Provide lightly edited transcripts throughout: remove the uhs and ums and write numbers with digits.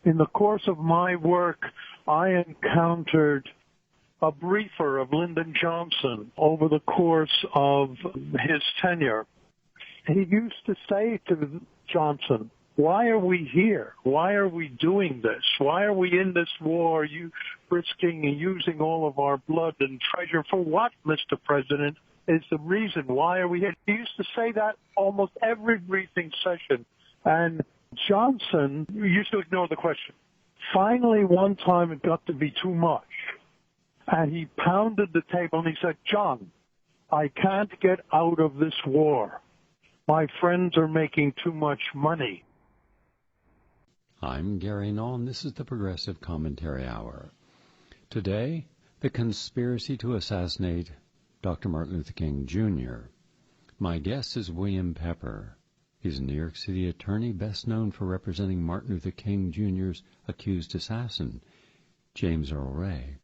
In the course of my work, I encountered a briefer of Lyndon Johnson over the course of his tenure. He used to say to Johnson, "Why are we here? Why are we doing this? Why are we in this war, you risking and using all of our blood and treasure? For what, Mr. President, is the reason? Why are we here?" He used to say that almost every briefing session. And Johnson used to ignore the question. Finally, one time it got to be too much. And he pounded the table and he said, "John, I can't get out of this war. My friends are making too much money." I'm Gary Null, and this is the Progressive Commentary Hour. Today, the conspiracy to assassinate Dr. Martin Luther King, Jr. My guest is William Pepper. He's a New York City attorney best known for representing Martin Luther King, Jr.'s accused assassin, James Earl Ray.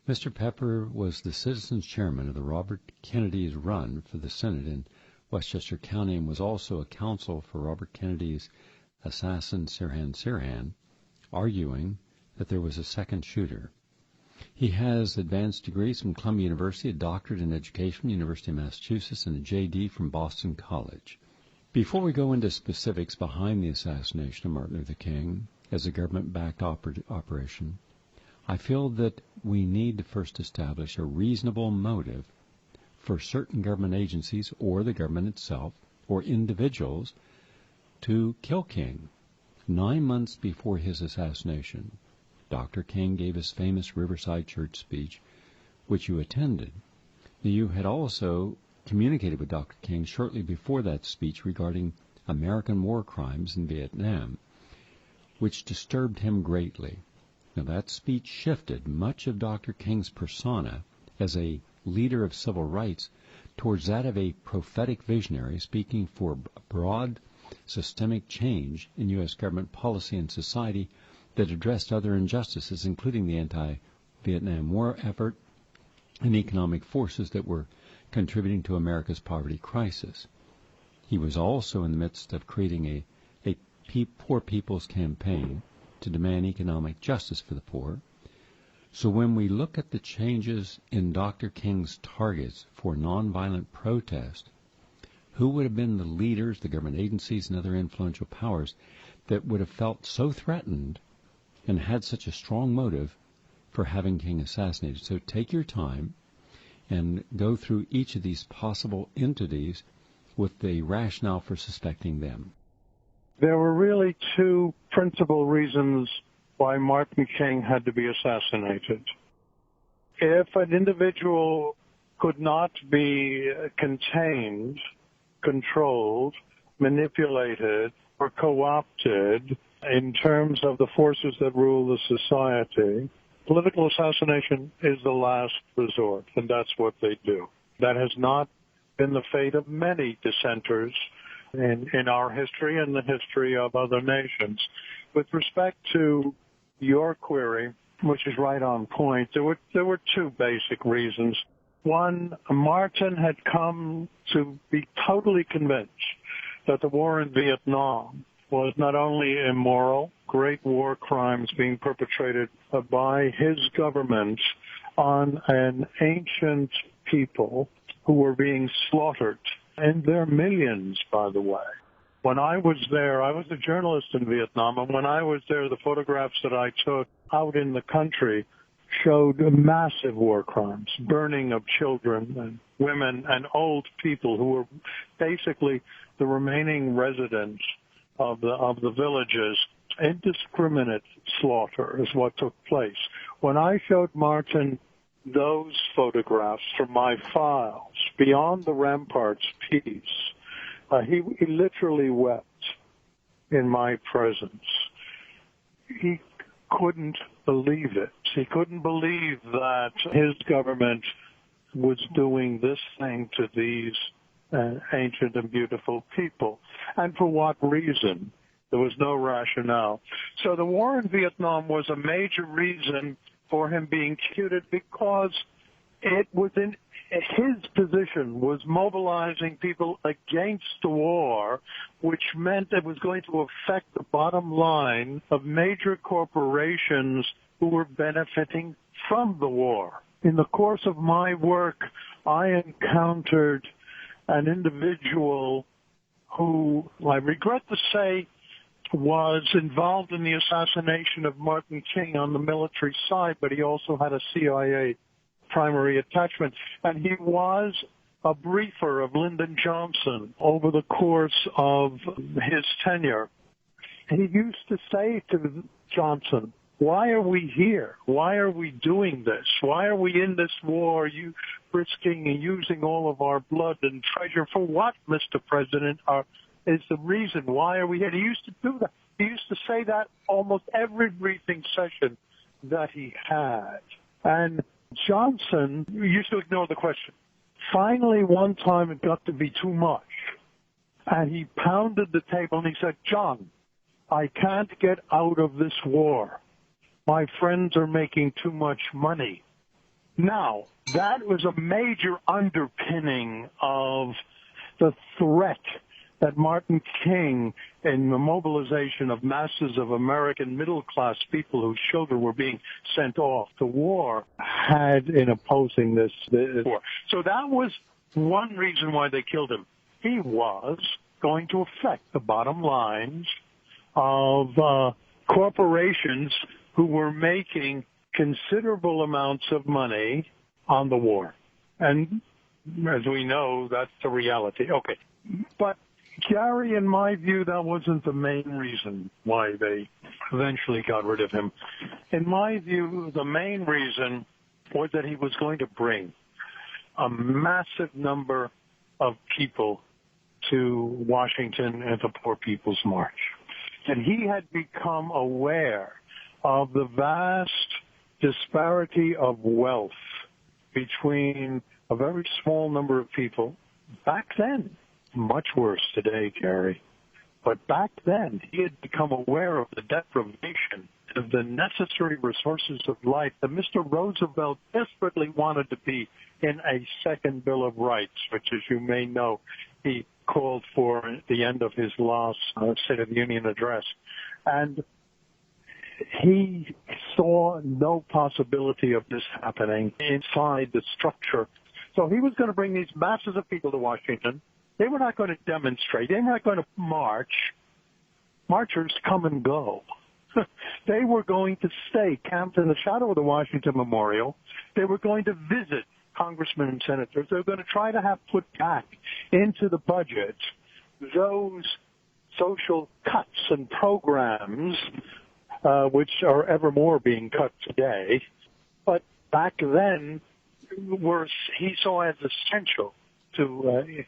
Mr. Pepper was the Citizens Chairman of the Robert Kennedy's run for the Senate in Westchester County and was also a counsel for Robert Kennedy's assassin Sirhan, arguing that there was a second shooter. He has advanced degrees from Columbia University, a doctorate in education from the University of Massachusetts, and a J.D. from Boston College. Before we go into specifics behind the assassination of Martin Luther King as a government-backed operation, I feel that we need to first establish a reasonable motive for certain government agencies or the government itself or individuals to kill King. 9 months before his assassination, Dr. King gave his famous Riverside Church speech, which you attended. You had also communicated with Dr. King shortly before that speech regarding American war crimes in Vietnam, which disturbed him greatly. Now, that speech shifted much of Dr. King's persona as a leader of civil rights towards that of a prophetic visionary speaking for broad systemic change in U.S. government policy and society that addressed other injustices, including the anti-Vietnam War effort and economic forces that were contributing to America's poverty crisis. He was also in the midst of creating a poor people's campaign to demand economic justice for the poor. So when we look at the changes in Dr. King's targets for nonviolent protest, who would have been the leaders, the government agencies, and other influential powers that would have felt so threatened and had such a strong motive for having King assassinated? So take your time and go through each of these possible entities with the rationale for suspecting them. There were really two principal reasons why Martin King had to be assassinated. If an individual could not be contained, controlled, manipulated, or co-opted in terms of the forces that rule the society, political assassination is the last resort, and that's what they do. That has not been the fate of many dissenters in our history and the history of other nations. With respect to your query, which is right on point, there were two basic reasons. One, Martin had come to be totally convinced that the war in Vietnam was not only immoral, great war crimes being perpetrated by his government on an ancient people who were being slaughtered, and their millions, by the way. When I was there, I was a journalist in Vietnam, and when I was there, the photographs that I took out in the country showed massive war crimes, burning of children and women and old people who were basically the remaining residents of the villages. Indiscriminate slaughter is what took place. When I showed Martin those photographs from my files, Beyond the Ramparts piece, he literally wept in my presence. He couldn't believe it. He couldn't believe that his government was doing this thing to these ancient and beautiful people. And for what reason? There was no rationale. So the war in Vietnam was a major reason for him being executed because it was in his position was mobilizing people against the war, which meant it was going to affect the bottom line of major corporations who were benefiting from the war. In the course of my work, I encountered an individual who, I regret to say, was involved in the assassination of Martin King on the military side, but he also had a CIA primary attachment, and he was a briefer of Lyndon Johnson over the course of his tenure. He used to say to Johnson, "Why are we here? Why are we doing this? Why are we in this war, you risking and using all of our blood and treasure for what, Mr. President, is the reason why are we here?" He used to do that. He used to say that almost every briefing session that he had. And Johnson used to ignore the question. Finally, one time it got to be too much. And he pounded the table and he said, "John, I can't get out of this war. My friends are making too much money." Now, that was a major underpinning of the threat that Martin King, in the mobilization of masses of American middle-class people whose children were being sent off to war, had in opposing this war. So that was one reason why they killed him. He was going to affect the bottom lines of corporations who were making considerable amounts of money on the war. And as we know, that's the reality. Okay. But Gary, in my view, that wasn't the main reason why they eventually got rid of him. In my view, the main reason was that he was going to bring a massive number of people to Washington and the Poor People's March. And he had become aware of the vast disparity of wealth between a very small number of people back then. Much worse today, Gary. But back then, he had become aware of the deprivation of the necessary resources of life that Mr. Roosevelt desperately wanted to be in a second Bill of Rights, which, as you may know, he called for at the end of his last State of the Union address. And he saw no possibility of this happening inside the structure. So he was going to bring these masses of people to Washington. They were not going to demonstrate. They were not going to march. Marchers come and go. They were going to stay camped in the shadow of the Washington Memorial. They were going to visit congressmen and senators. They were going to try to have put back into the budget those social cuts and programs which are ever more being cut today. But back then, he saw as essential to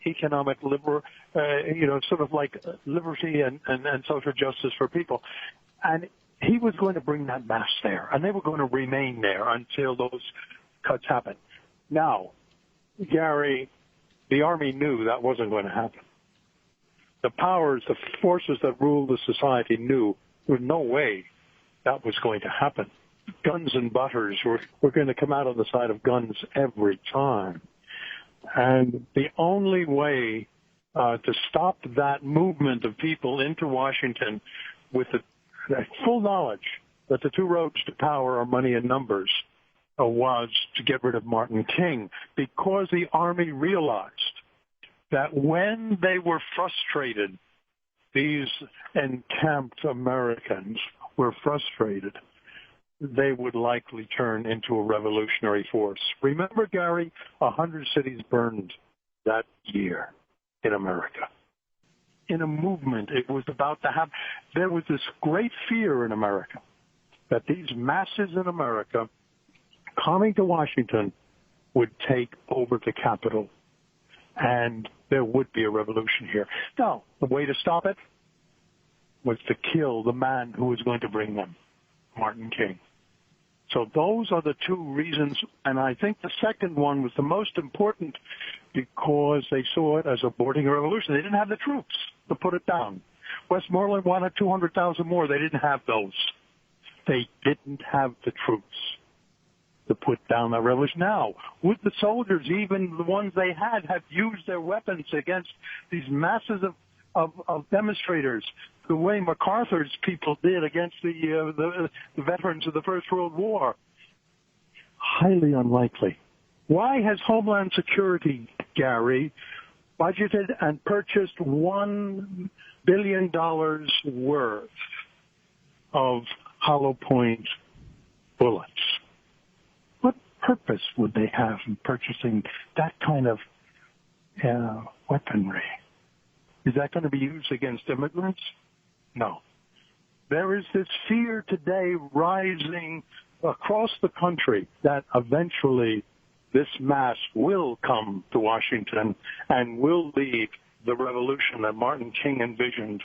economic sort of like liberty and social justice for people. And he was going to bring that mass there, and they were going to remain there until those cuts happened. Now, Gary, the Army knew that wasn't going to happen. The powers, the forces that ruled the society knew there was no way that was going to happen. Guns and butters were going to come out on the side of guns every time. And the only way to stop that movement of people into Washington with the full knowledge that the two roads to power are money and numbers was to get rid of Martin King, because the Army realized that when they were frustrated, these encamped Americans were frustrated, they would likely turn into a revolutionary force. Remember, Gary, 100 cities burned that year in America. In a movement, it was about to happen. There was this great fear in America that these masses in America coming to Washington would take over the Capitol, and there would be a revolution here. Now, the way to stop it was to kill the man who was going to bring them, Martin King. So those are the two reasons, and I think the second one was the most important because they saw it as aborting a revolution. They didn't have the troops to put it down. Westmoreland wanted 200,000 more. They didn't have those. They didn't have the troops. to put down the revolution. Now, would the soldiers, even the ones they had, have used their weapons against these masses of demonstrators, the way MacArthur's people did against the veterans of the First World War? Highly unlikely. Why has Homeland Security, Gary, budgeted and purchased $1 billion worth of hollow point bullets? What purpose would they have in purchasing that kind of weaponry? Is that going to be used against immigrants? No. There is this fear today rising across the country that eventually this mass will come to Washington and will lead the revolution that Martin King envisioned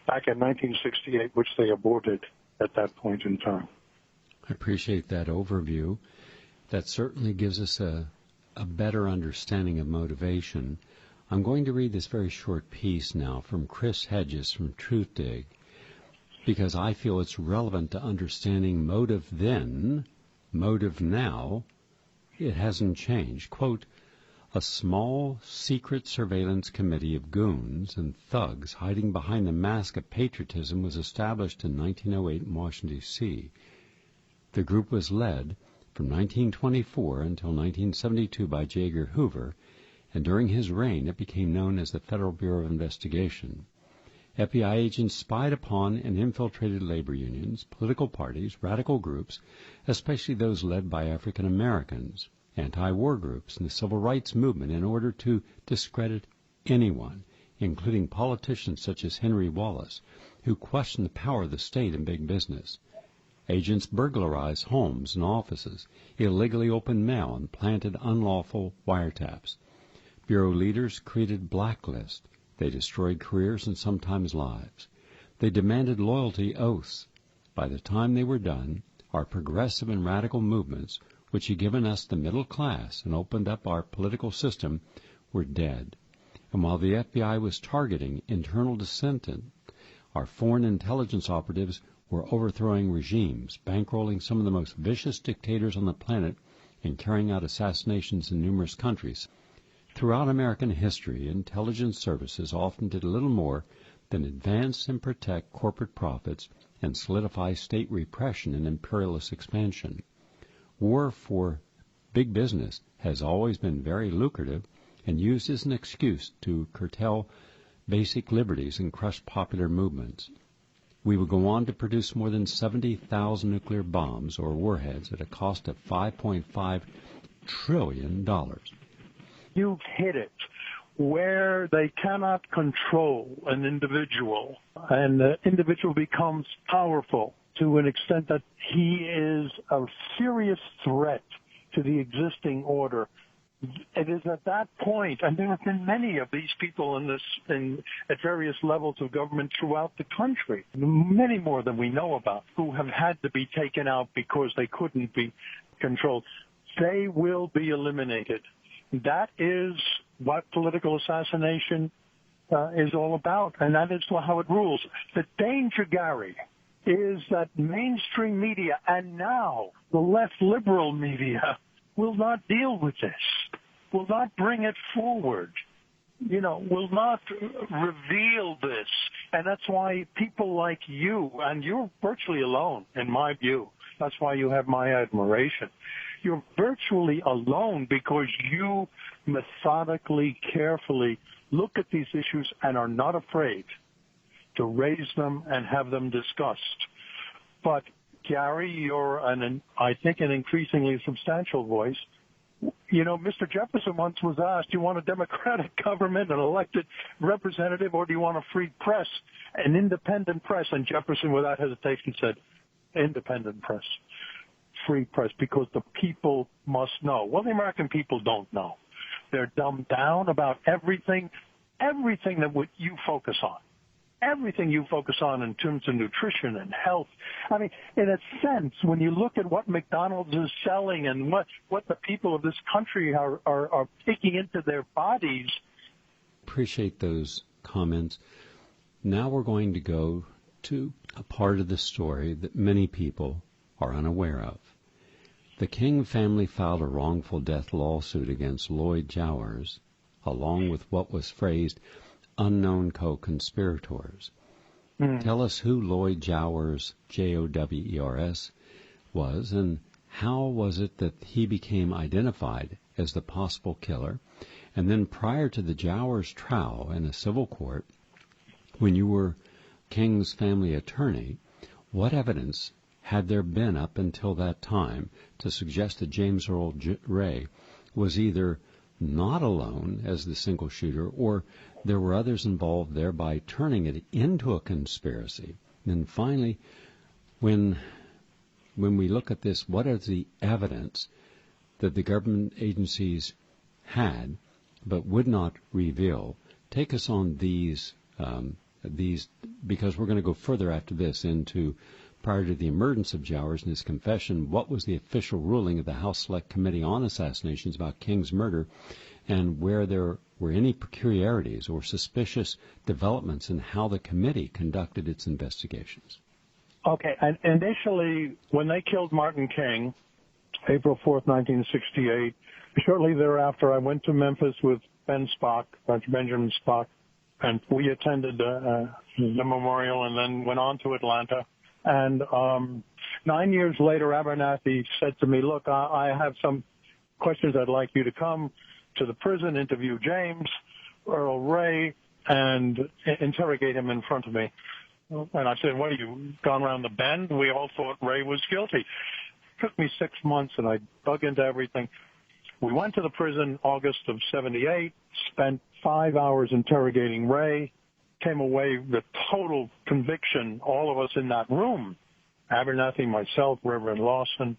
back in 1968, which they aborted at that point in time. I appreciate that overview. That certainly gives us a better understanding of motivation. I'm going to read this very short piece now from Chris Hedges from Truthdig, because I feel it's relevant to understanding motive then, motive now. It hasn't changed. Quote, "A small, secret surveillance committee of goons and thugs hiding behind the mask of patriotism was established in 1908 in Washington, D.C. The group was led from 1924 until 1972 by J. Edgar Hoover, and during his reign it became known as the Federal Bureau of Investigation. FBI agents spied upon and infiltrated labor unions, political parties, radical groups, especially those led by African Americans, anti-war groups, and the civil rights movement in order to discredit anyone, including politicians such as Henry Wallace, who questioned the power of the state and big business. Agents burglarized homes and offices, illegally opened mail, and planted unlawful wiretaps. Bureau leaders created blacklists. They destroyed careers and sometimes lives. They demanded loyalty oaths. By the time they were done, our progressive and radical movements, which had given us the middle class and opened up our political system, were dead. And while the FBI was targeting internal dissenters, our foreign intelligence operatives were overthrowing regimes, bankrolling some of the most vicious dictators on the planet, and carrying out assassinations in numerous countries. Throughout American history, intelligence services often did little more than advance and protect corporate profits and solidify state repression and imperialist expansion. War for big business has always been very lucrative and used as an excuse to curtail basic liberties and crush popular movements. We would go on to produce more than 70,000 nuclear bombs or warheads at a cost of $5.5 trillion. You've hit it. Where they cannot control an individual, and the individual becomes powerful to an extent that he is a serious threat to the existing order. It is at that point, and there have been many of these people at various levels of government throughout the country, many more than we know about, who have had to be taken out because they couldn't be controlled. They will be eliminated. That is what political assassination is all about, and that is how it rules. The danger, Gary, is that mainstream media, and now the left liberal media, will not deal with this, will not bring it forward, will not reveal this. And that's why people like you, and you're virtually alone, in my view. That's why you have my admiration. You're virtually alone because you methodically, carefully look at these issues and are not afraid to raise them and have them discussed. But, Gary, you're, I think, an increasingly substantial voice. Mr. Jefferson once was asked, do you want a democratic government, an elected representative, or do you want a free press, an independent press? And Jefferson, without hesitation, said, independent press. Free press, because the people must know. Well, the American people don't know. They're dumbed down about everything that you focus on. Everything you focus on in terms of nutrition and health. I mean, in a sense, when you look at what McDonald's is selling and what the people of this country are taking into their bodies. Appreciate those comments. Now we're going to go to a part of the story that many people are unaware of. The King family filed a wrongful death lawsuit against Lloyd Jowers, along with what was phrased unknown co-conspirators. Tell us who Lloyd Jowers, Jowers, was, and how was it that he became identified as the possible killer? And then prior to the Jowers trial in a civil court, when you were King's family attorney, what evidence had there been up until that time to suggest that James Earl Ray was either not alone as the single shooter or there were others involved, thereby turning it into a conspiracy? And finally, when we look at this, what is the evidence that the government agencies had but would not reveal? Take us on these, because we're going to go further after this into prior to the emergence of Jowers and his confession, what was the official ruling of the House Select Committee on Assassinations about King's murder, and where there were any peculiarities or suspicious developments in how the committee conducted its investigations. Okay, and initially, when they killed Martin King, April 4th, 1968, shortly thereafter, I went to Memphis with Dr. Benjamin Spock, and we attended the memorial and then went on to Atlanta. And 9 years later, Abernathy said to me, look, I have some questions. I'd like you to come to the prison, interview James Earl Ray, and interrogate him in front of me. And I said, what, you gone around the bend? We all thought Ray was guilty. It took me 6 months, and I dug into everything. We went to the prison August of 78, spent 5 hours interrogating Ray, came away with total conviction, all of us in that room, Abernathy, myself, Reverend Lawson.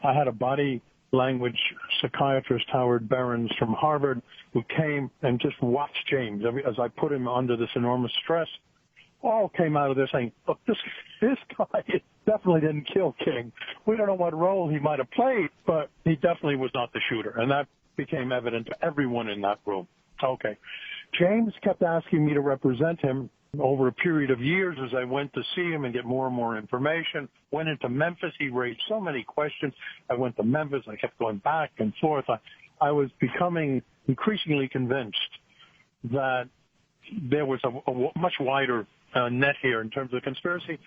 I had a body language psychiatrist, Howard Behrens from Harvard, who came and just watched James as I put him under this enormous stress. All came out of this saying, look, this guy definitely didn't kill King. We don't know what role he might have played, but he definitely was not the shooter. And that became evident to everyone in that room. Okay. James kept asking me to represent him over a period of years as I went to see him and get more and more information. Went into Memphis. He raised so many questions. I went to Memphis. I kept going back and forth. I was becoming increasingly convinced that there was a much wider net here in terms of conspiracy.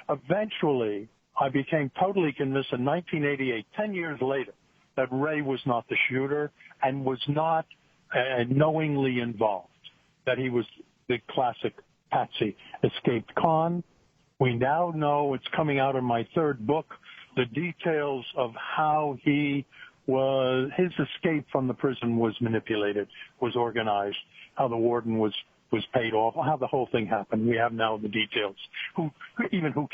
Eventually, I became totally convinced in 1988, 10 years later, that Ray was not the shooter and was not knowingly involved, that he was the classic patsy, escaped con. We now know, it's coming out in my third book, the details of how his escape from the prison was manipulated, was organized, how the warden was paid off, how the whole thing happened. We have now the details. Who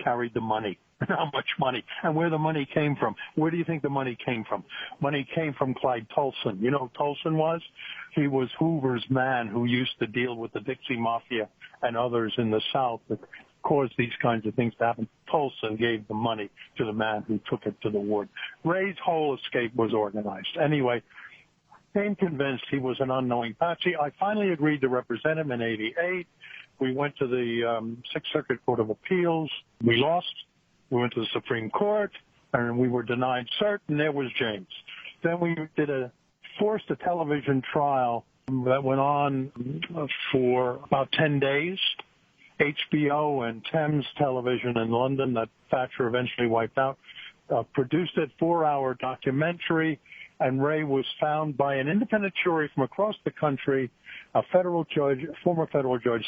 carried the money, how much money, and where the money came from. Where do you think the money came from? Money came from Clyde Tolson. You know who Tolson was? He was Hoover's man who used to deal with the Dixie Mafia and others in the South that caused these kinds of things to happen. Tolson gave the money to the man who took it to the ward. Ray's whole escape was organized. Anyway, became convinced he was an unknowing patsy. I finally agreed to represent him in 88. We went to the Sixth Circuit Court of Appeals. We lost. We went to the Supreme Court, and we were denied cert, and there was James. Then we forced a television trial that went on for about 10 days. HBO and Thames Television in London, that Thatcher eventually wiped out, produced a 4-hour documentary, and Ray was found by an independent jury from across the country. A federal judge, former federal judge,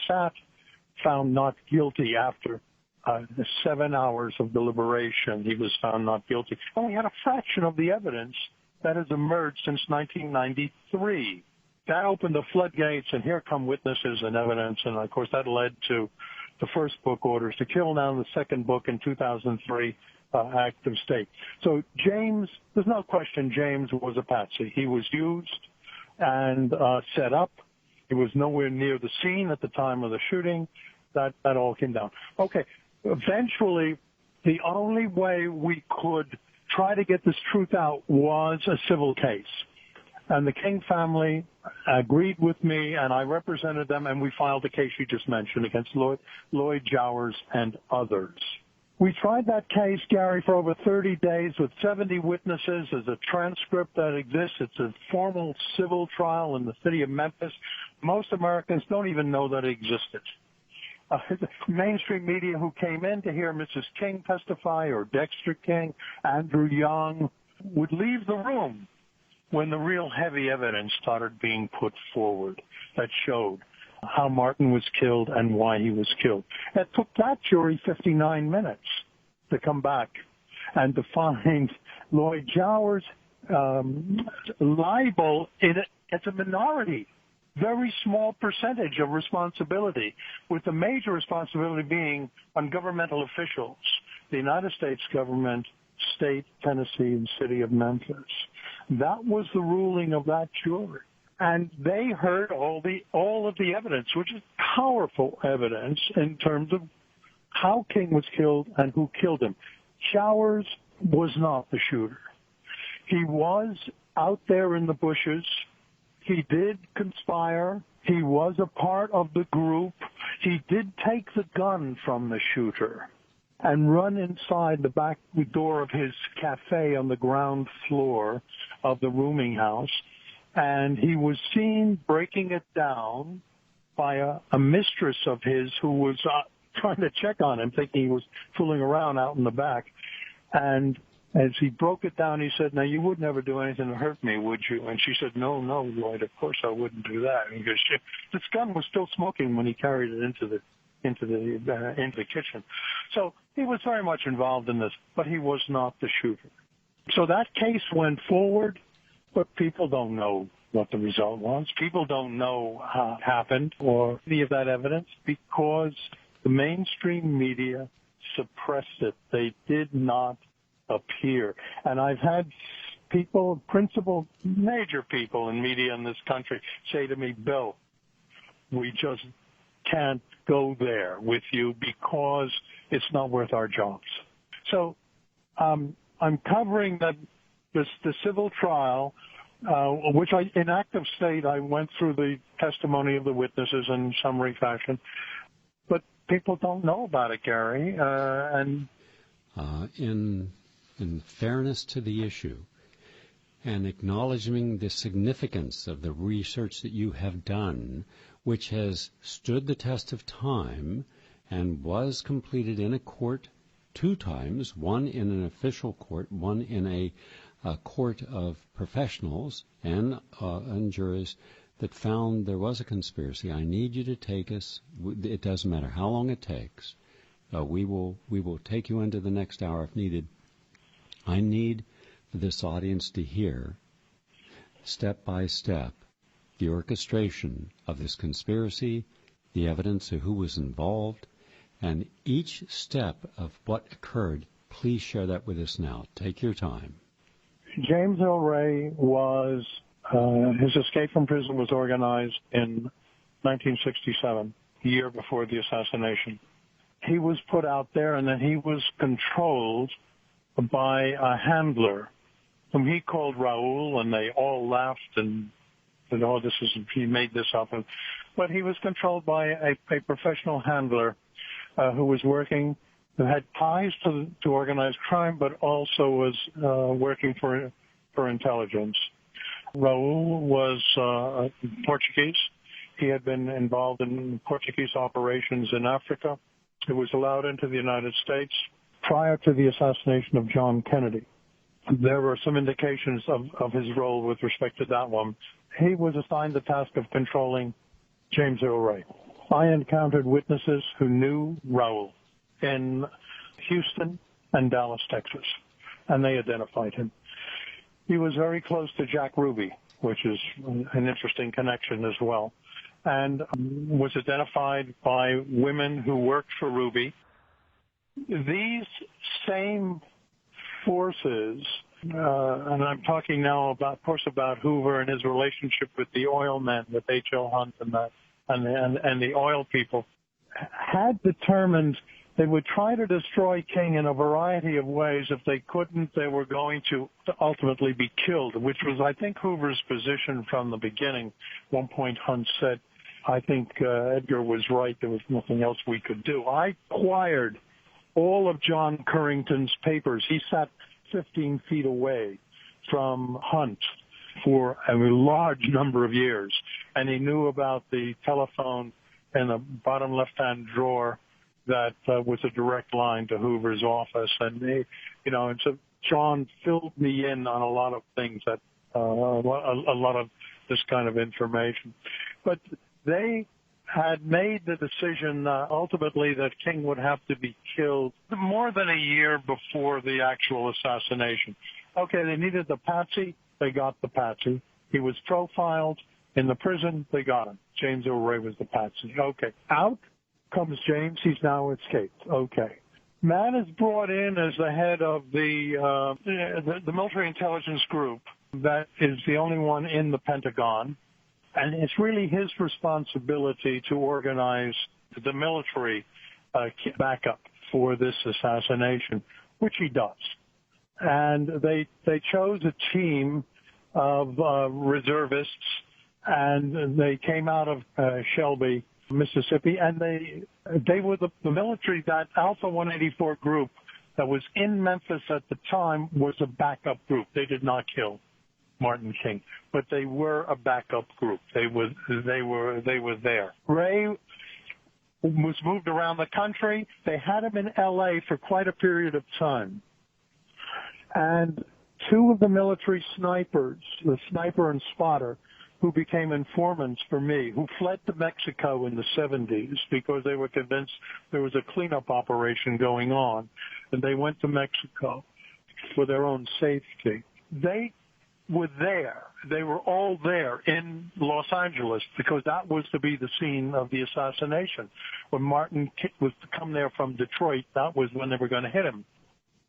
found not guilty after 7 hours of deliberation. He was found not guilty. And we had a fraction of the evidence that has emerged since 1993. That opened the floodgates, and here come witnesses and evidence, and of course that led to the first book, Orders to Kill, now the second book in 2003, Act of State. So James, there's no question James was a patsy. He was used and set up. He was nowhere near the scene at the time of the shooting. That all came down. Okay, eventually the only way we could try to get this truth out was a civil case. And the King family agreed with me, and I represented them, and we filed the case you just mentioned against Lloyd Jowers and others. We tried that case, Gary, for over 30 days with 70 witnesses. There's a transcript that exists. It's a formal civil trial in the city of Memphis. Most Americans don't even know that it existed. The mainstream media who came in to hear Mrs. King testify, or Dexter King, Andrew Young, would leave the room when the real heavy evidence started being put forward that showed how Martin was killed and why he was killed. It took that jury 59 minutes to come back and to find Lloyd Jowers liable as a minority, very small percentage of responsibility, with the major responsibility being on governmental officials, the United States government, state, Tennessee, and city of Memphis. That was the ruling of that jury. And they heard all of the evidence, which is powerful evidence in terms of how King was killed and who killed him. Jowers was not the shooter. He was out there in the bushes. He did conspire. He was a part of the group. He did take the gun from the shooter and run inside the back door of his cafe on the ground floor of the rooming house. And he was seen breaking it down by a mistress of his who was trying to check on him, thinking he was fooling around out in the back. And as he broke it down, he said, "Now, you would never do anything to hurt me, would you?" And she said, "No, Lloyd, of course I wouldn't do that." And because this gun was still smoking when he carried it into the kitchen. So he was very much involved in this, but he was not the shooter. So that case went forward. But people don't know what the result was. People don't know how it happened or any of that evidence because the mainstream media suppressed it. They did not appear. And I've had people, major people in media in this country say to me, "Bill, we just can't go there with you because it's not worth our jobs." So I'm covering the civil trial, which in active state, I went through the testimony of the witnesses in summary fashion. But people don't know about it, Gary. In fairness to the issue and acknowledging the significance of the research that you have done, which has stood the test of time and was completed in a court 2 times, one in an official court, one in a court of professionals and juries that found there was a conspiracy. I need you to take us. It doesn't matter how long it takes. We will take you into the next hour if needed. I need for this audience to hear, step by step, the orchestration of this conspiracy, the evidence of who was involved, and each step of what occurred. Please share that with us now. Take your time. James Earl Ray his escape from prison was organized in 1967, a year before the assassination. He was put out there, and then he was controlled by a handler whom he called Raoul, and they all laughed and said, "Oh, he made this up." But he was controlled by a professional handler who was working, who had ties to organized crime, but also was working for intelligence. Raoul was Portuguese. He had been involved in Portuguese operations in Africa. He was allowed into the United States prior to the assassination of John Kennedy. There were some indications of his role with respect to that one. He was assigned the task of controlling James Earl Ray. I encountered witnesses who knew Raoul in Houston and Dallas, Texas, and they identified him. He was very close to Jack Ruby, which is an interesting connection as well, and was identified by women who worked for Ruby. These same forces, and I'm talking now about Hoover and his relationship with the oil men, with H.L. Hunt and the oil people, had determined they would try to destroy King in a variety of ways. If they couldn't, they were going to ultimately be killed, which was, I think, Hoover's position from the beginning. One point Hunt said, "I think Edgar was right. There was nothing else we could do." I acquired all of John Currington's papers. He sat 15 feet away from Hunt for a large number of years, and he knew about the telephone in the bottom left-hand drawer that was a direct line to Hoover's office. And and so John filled me in on a lot of things, that a lot of this kind of information. But they had made the decision ultimately that King would have to be killed more than a year before the actual assassination. Okay, they needed the patsy. They got the patsy. He was profiled in the prison. They got him. James Earl Ray was the patsy. Okay. Out comes James. He's now escaped. Okay. Mann is brought in as the head of the military intelligence group that is the only one in the Pentagon. And it's really his responsibility to organize the military backup for this assassination, which he does. And they chose a team of reservists, and they came out of Shelby, Mississippi, and they were the military. That Alpha 184 group that was in Memphis at the time was a backup group. They did not kill Martin King, but they were a backup group. They were there. Ray was moved around the country. They had him in L.A. for quite a period of time. And two of the military snipers, the sniper and spotter, who became informants for me, who fled to Mexico in the 70s because they were convinced there was a cleanup operation going on, and they went to Mexico for their own safety. They were there. They were all there in Los Angeles because that was to be the scene of the assassination. When Martin was to come there from Detroit, that was when they were going to hit him.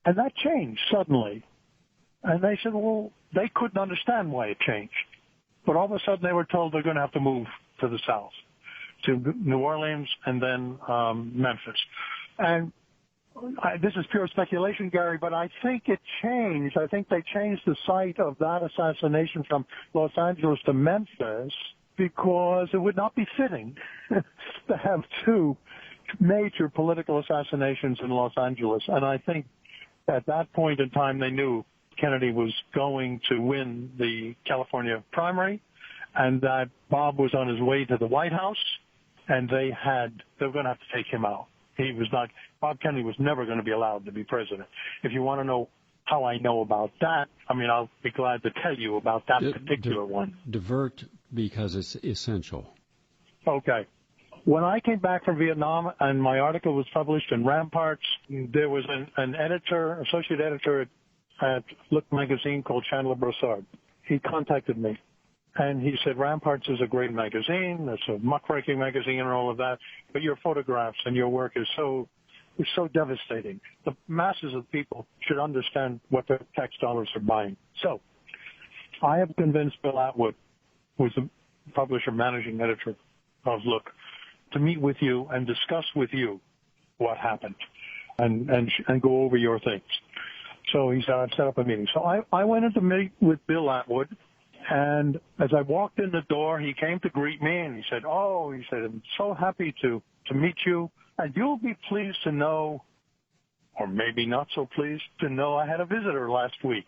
And that changed suddenly. And they said, well, they couldn't understand why it changed. But all of a sudden they were told they're going to have to move to the south, to New Orleans and then Memphis. And this is pure speculation, Gary, but I think it changed. I think they changed the site of that assassination from Los Angeles to Memphis because it would not be fitting to have two major political assassinations in Los Angeles. And I think at that point in time they knew Kennedy was going to win the California primary and that Bob was on his way to the White House, and they were going to have to take him out. Bob Kennedy was never going to be allowed to be president. If you want to know how I know about that, I'll be glad to tell you about that particular one. Divert because it's essential. Okay. When I came back from Vietnam and my article was published in Ramparts, there was an associate editor at Look magazine called Chandler Broussard. He contacted me, and he said, Ramparts is a great magazine. It's a muckraking magazine and all of that, but your photographs and your work is so devastating. The masses of people should understand what their tax dollars are buying. So I have convinced Bill Atwood, who's the publisher managing editor of Look, to meet with you and discuss with you what happened and go over your things. So he said, I've set up a meeting. So I went in to meet with Bill Atwood, and as I walked in the door, he came to greet me, and he said, I'm so happy to meet you, and you'll be pleased to know, or maybe not so pleased to know, I had a visitor last week.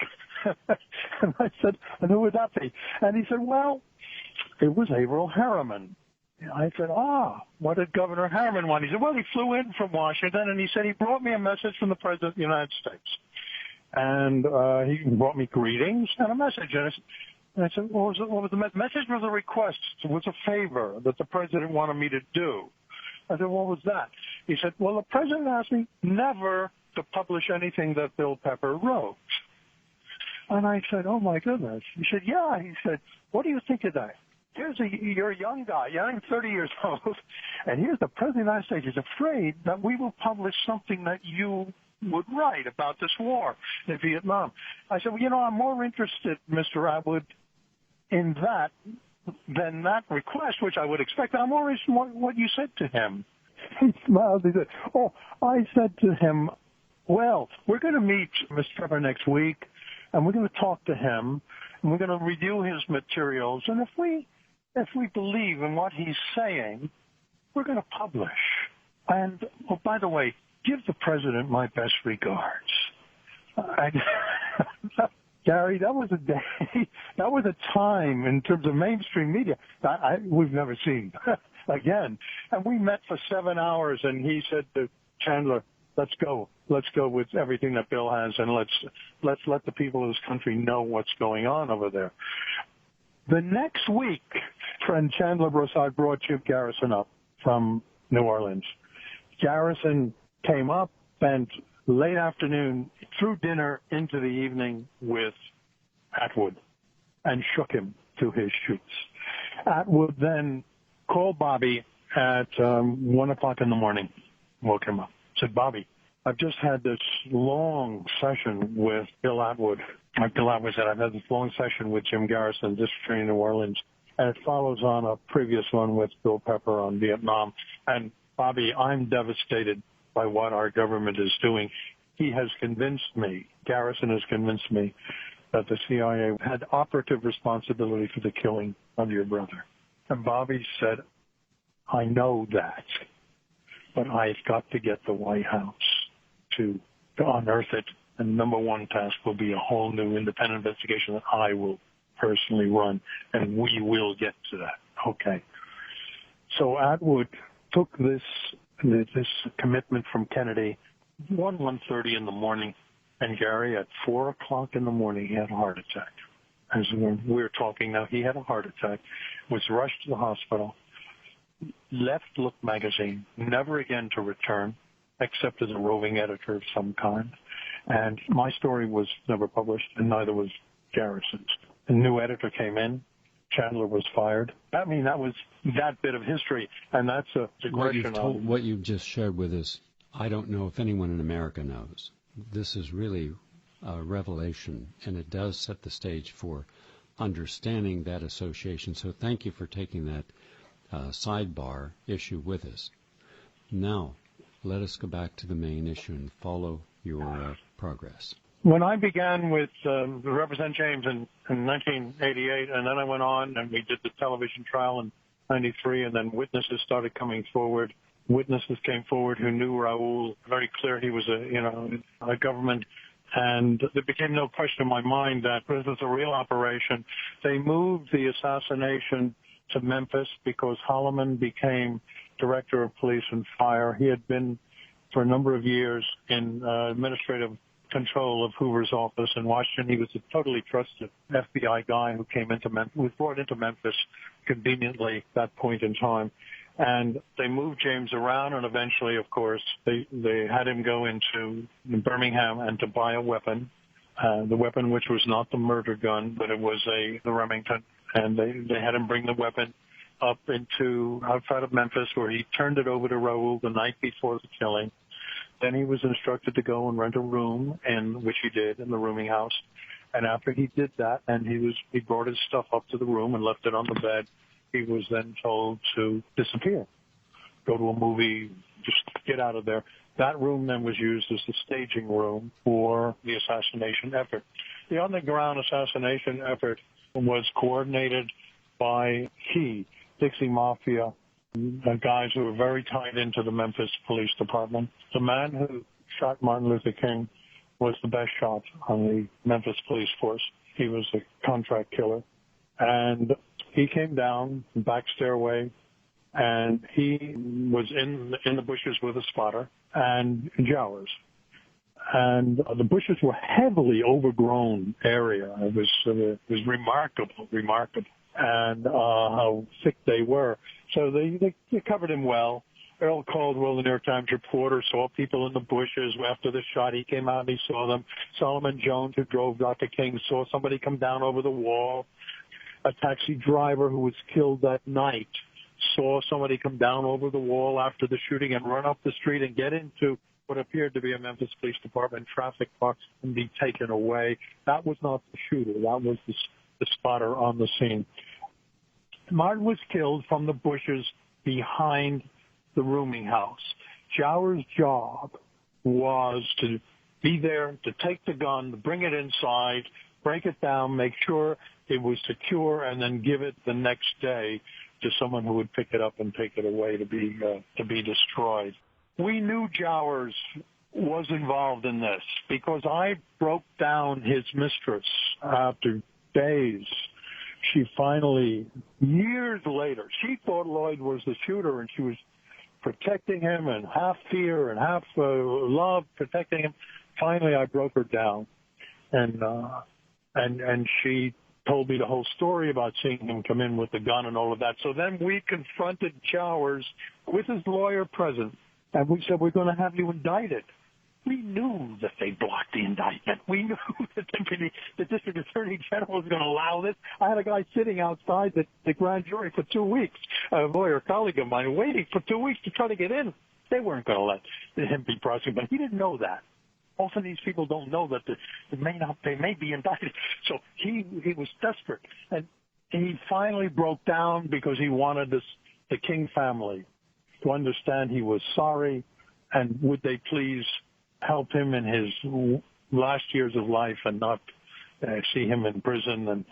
And I said, and who would that be? And he said, well, it was Averell Harriman. I said, what did Governor Harriman want? He said, well, he flew in from Washington, and he said he brought me a message from the President of the United States. And he brought me greetings and a message. And I said, what was the message? Was a request. It was a favor that the President wanted me to do. I said, what was that? He said, well, the President asked me never to publish anything that Bill Pepper wrote. And I said, oh, my goodness. He said, yeah. He said, what do you think of that? You're a young guy. I'm 30 years old. And here's the President of the United States is afraid that we will publish something that you would write about this war in Vietnam. I said, well, I'm more interested, Mr. Atwood, in that than that request, which I would expect. I'm more interested in what you said to him. He smiled. He said, I said to him, well, we're going to meet Mr. Pepper next week, and we're going to talk to him, and we're going to review his materials, and if we believe in what he's saying, we're going to publish. And, by the way, give the president my best regards. Gary, that was a day, that was a time in terms of mainstream media we've never seen again. And we met for 7 hours, and he said to Chandler, let's go with everything that Bill has, and let's let the people of this country know what's going on over there. The next week, friend Chandler Broussard brought Jim Garrison up from New Orleans. Garrison came up, spent late afternoon through dinner into the evening with Atwood and shook him to his shoes. Atwood then called Bobby at 1 o'clock in the morning, woke him up, said, Bobby, I've just had this long session with Bill Atwood. Like Bill Atwood said, I've had this long session with Jim Garrison, District Attorney in New Orleans, and it follows on a previous one with Bill Pepper on Vietnam. And Bobby, I'm devastated by what our government is doing. He has convinced me, Garrison has convinced me, that the CIA had operative responsibility for the killing of your brother. And Bobby said, I know that, but I've got to get the White House to unearth it. And number one task will be a whole new independent investigation that I will personally run, and we will get to that. Okay. So Atwood took this commitment from Kennedy 1:30 in the morning, and Gary, at 4 o'clock in the morning, he had a heart attack. As we're talking now, he had a heart attack, was rushed to the hospital, left Look magazine, never again to return, except as a roving editor of some kind. And my story was never published, and neither was Garrison's. A new editor came in. Chandler was fired. I mean, that was that bit of history, and that's a digression on what you've just shared with us. I don't know if anyone in America knows. This is really a revelation, and it does set the stage for understanding that association. So thank you for taking that sidebar issue with us. Now, let us go back to the main issue and follow your progress. When I began with Representative James in 1988, and then I went on and we did the television trial in 93, and then witnesses started coming forward. Witnesses came forward who knew Raoul, very clear he was a government, and there became no question in my mind that this was a real operation. They moved the assassination to Memphis because Holloman became director of police and fire. He had been for a number of years in administrative control of Hoover's office in Washington. He was a totally trusted FBI guy who came into Memphis, was brought into Memphis conveniently at that point in time. And they moved James around, and eventually, of course, they had him go into Birmingham and to buy a weapon, the weapon which was not the murder gun, but it was the Remington. And they had him bring the weapon up into outside of Memphis, where he turned it over to Raoul the night before the killing. Then he was instructed to go and rent a room, and which he did in the rooming house. And after he did that, and he brought his stuff up to the room and left it on the bed, he was then told to disappear, go to a movie, just get out of there. That room then was used as the staging room for the assassination effort. The on-the-ground assassination effort was coordinated by Dixie Mafia, guys who were very tied into the Memphis Police Department. The man who shot Martin Luther King was the best shot on the Memphis police force. He was a contract killer. And he came down the back stairway, and he was in the bushes with a spotter and Jowers. And the bushes were heavily overgrown area. It was remarkable, and how thick they were. So they covered him well. Earl Caldwell, the New York Times reporter, saw people in the bushes. After the shot, he came out and he saw them. Solomon Jones, who drove Dr. King, saw somebody come down over the wall. A taxi driver who was killed that night saw somebody come down over the wall after the shooting and run up the street and get into what appeared to be a Memphis Police Department traffic box and be taken away. That was not the shooter. That was the spotter on the scene. Martin was killed from the bushes behind the rooming house. Jowers' job was to be there, to take the gun, to bring it inside, break it down, make sure it was secure, and then give it the next day to someone who would pick it up and take it away to be destroyed. We knew Jowers was involved in this because I broke down his mistress after days. She finally, years later, she thought Lloyd was the shooter, and she was protecting him, and half fear and half love protecting him. Finally, I broke her down, and she told me the whole story about seeing him come in with the gun and all of that. So then we confronted Jowers with his lawyer present, and we said, we're going to have you indicted. We knew that they blocked the indictment. We knew that the district attorney general was going to allow this. I had a guy sitting outside the grand jury for 2 weeks, a lawyer colleague of mine, waiting for 2 weeks to try to get in. They weren't going to let him be prosecuted, but he didn't know that. Often these people don't know that they may be indicted. So he was desperate, and he finally broke down because he wanted the King family to understand he was sorry, and would they please help him in his last years of life and not see him in prison. And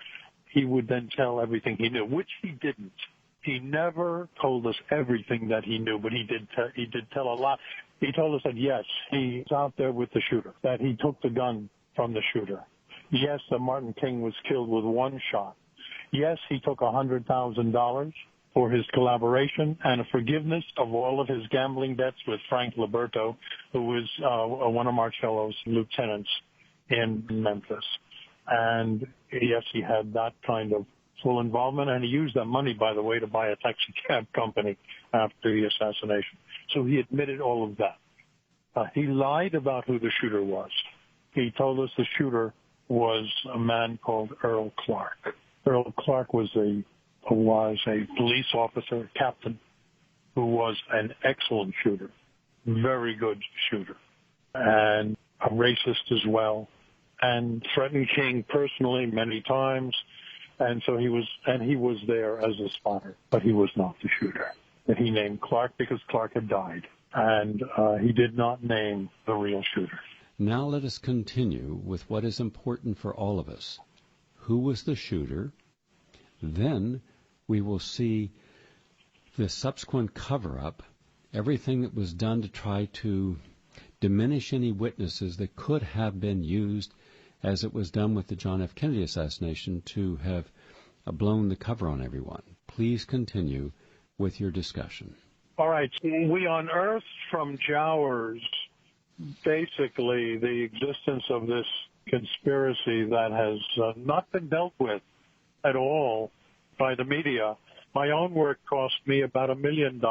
he would then tell everything he knew, which he didn't. He never told us everything that he knew, but he did tell a lot. He told us that, yes, he's out there with the shooter, that he took the gun from the shooter. Yes, that Martin King was killed with one shot. Yes, he took $100,000 for his collaboration and a forgiveness of all of his gambling debts with Frank Liberto, who was one of Marcello's lieutenants in Memphis. And yes, he had that kind of full involvement, and he used that money, by the way, to buy a taxi cab company after the assassination. So he admitted all of that. He lied about who the shooter was. He told us the shooter was a man called Earl Clark. Earl Clark was a police officer, captain, who was an excellent shooter, very good shooter, and a racist as well, and threatened King personally many times. And so he was there as a spotter, but he was not the shooter. And he named Clark because Clark had died, and he did not name the real shooter. Now let us continue with what is important for all of us. Who was the shooter? Then we will see the subsequent cover-up, everything that was done to try to diminish any witnesses that could have been used, as it was done with the John F. Kennedy assassination, to have blown the cover on everyone. Please continue with your discussion. All right. We unearthed from Jowers basically the existence of this conspiracy that has not been dealt with at all by the media. My own work cost me about $1 million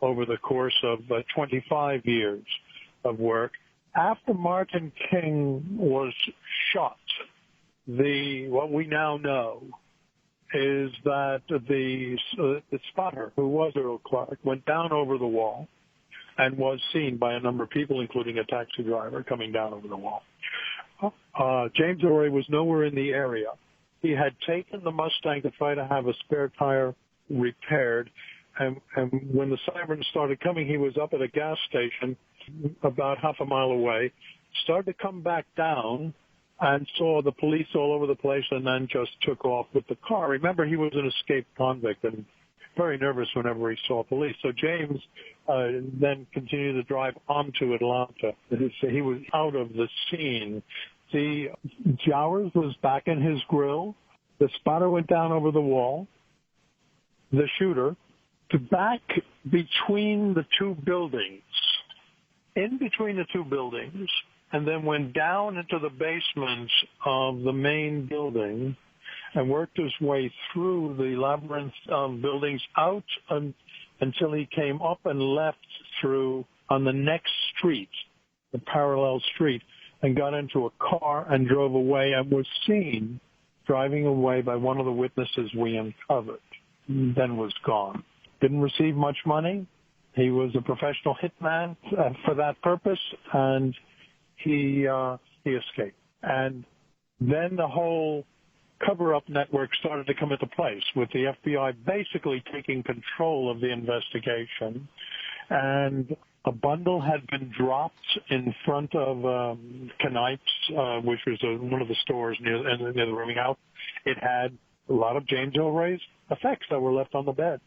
over the course of 25 years of work. After Martin King was shot, what we now know is that the spotter, who was Earl Clark, went down over the wall and was seen by a number of people, including a taxi driver, coming down over the wall. James O'Reilly was nowhere in the area. He had taken the Mustang to try to have a spare tire repaired, and when the sirens started coming, he was up at a gas station about half a mile away, started to come back down, and saw the police all over the place, and then just took off with the car. Remember, he was an escaped convict and very nervous whenever he saw police. So James then continued to drive on to Atlanta. He was out of the scene. The Jowers was back in his grill. The spotter went down over the wall. The shooter, back between the two buildings, in between the two buildings, and then went down into the basement of the main building and worked his way through the labyrinth of buildings out until he came up and left through on the next street, the parallel street, and got into a car and drove away and was seen driving away by one of the witnesses we uncovered, then was gone. Didn't receive much money. He was a professional hitman for that purpose, and he escaped. And then the whole cover-up network started to come into place, with the FBI basically taking control of the investigation. And a bundle had been dropped in front of Knight's, which was one of the stores near the rooming house. It had a lot of James O'Reilly's effects that were left on the bed.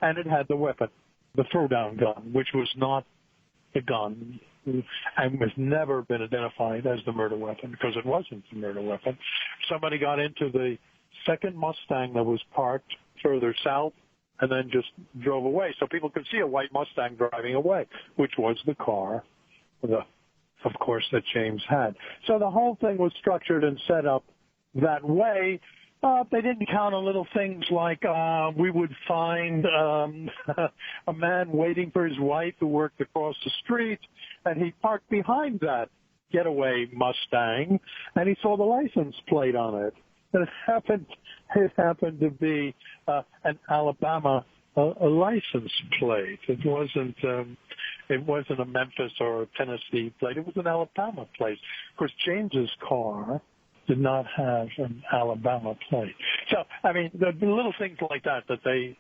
And it had the weapon, the throwdown gun, which was not the gun, and has never been identified as the murder weapon because it wasn't the murder weapon. Somebody got into the second Mustang that was parked further south and then just drove away. So people could see a white Mustang driving away, which was the car, of course, that James had. So the whole thing was structured and set up that way. They didn't count on little things like we would find a man waiting for his wife who worked across the street, and he parked behind that getaway Mustang, and he saw the license plate on it. And it happened to be an Alabama a license plate. It wasn't a Memphis or a Tennessee plate. It was an Alabama plate. Of course, James's car did not have an Alabama plate. So, I mean, the little things like that they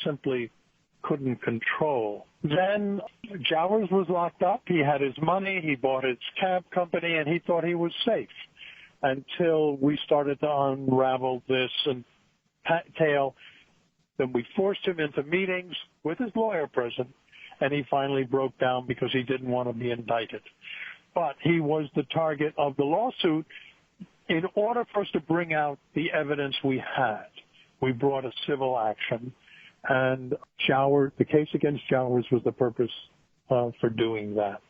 simply couldn't control. Then Jowers was locked up. He had his money. He bought his cab company, and he thought he was safe until we started to unravel this and tale. Then we forced him into meetings with his lawyer present, and he finally broke down because he didn't want to be indicted. But he was the target of the lawsuit. In order for us to bring out the evidence we had, we brought a civil action, and the case against Jowers was the purpose for doing that.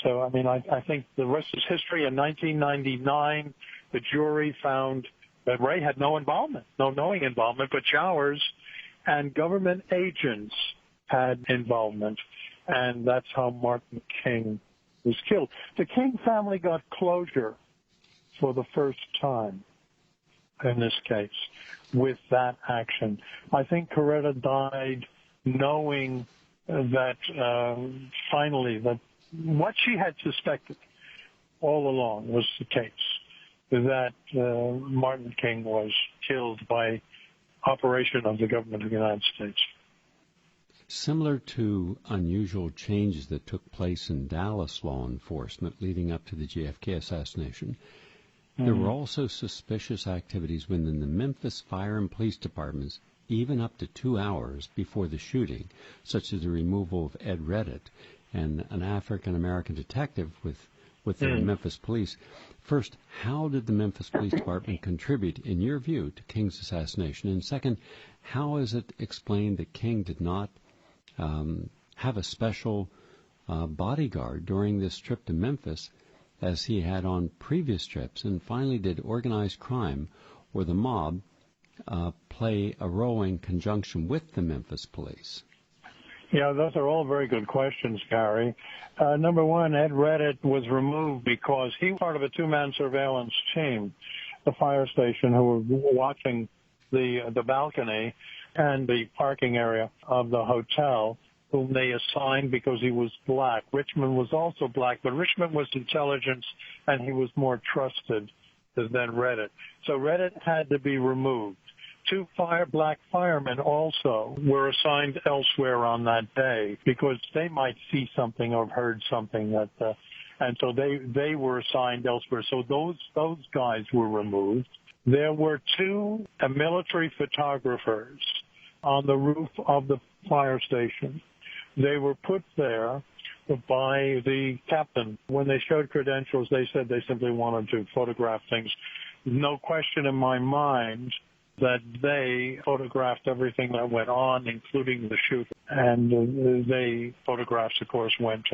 So, I mean, I think the rest is history. In 1999, the jury found that Ray had no knowing involvement, but Jowers and government agents had involvement, and that's how Martin King was killed. The King family got closure for the first time in this case with that action. I think Coretta died knowing that finally that what she had suspected all along was the case, that Martin King was killed by operation of the government of the United States. Similar to unusual changes that took place in Dallas law enforcement leading up to the JFK assassination, there were also suspicious activities within the Memphis Fire and Police Departments even up to 2 hours before the shooting, such as the removal of Ed Redditt and an African-American detective with the Memphis police. First, how did the Memphis Police Department contribute, in your view, to King's assassination? And second, how is it explained that King did not have a special bodyguard during this trip to Memphis as he had on previous trips? And finally, did organized crime or the mob play a role in conjunction with the Memphis police? Yeah, those are all very good questions, Gary. Number one, Ed Redditt was removed because he was part of a two-man surveillance team, the fire station, who were watching the balcony and the parking area of the hotel, whom they assigned because he was black. Richmond was also black, but Richmond was intelligence, and he was more trusted than Redditt. So Redditt had to be removed. Two black firemen also were assigned elsewhere on that day because they might see something or heard something and so they were assigned elsewhere. So those guys were removed. There were two military photographers on the roof of the fire station. They were put there by the captain. When they showed credentials, they said they simply wanted to photograph things. No question in my mind that they photographed everything that went on, including the shoot. And the photographs, of course, went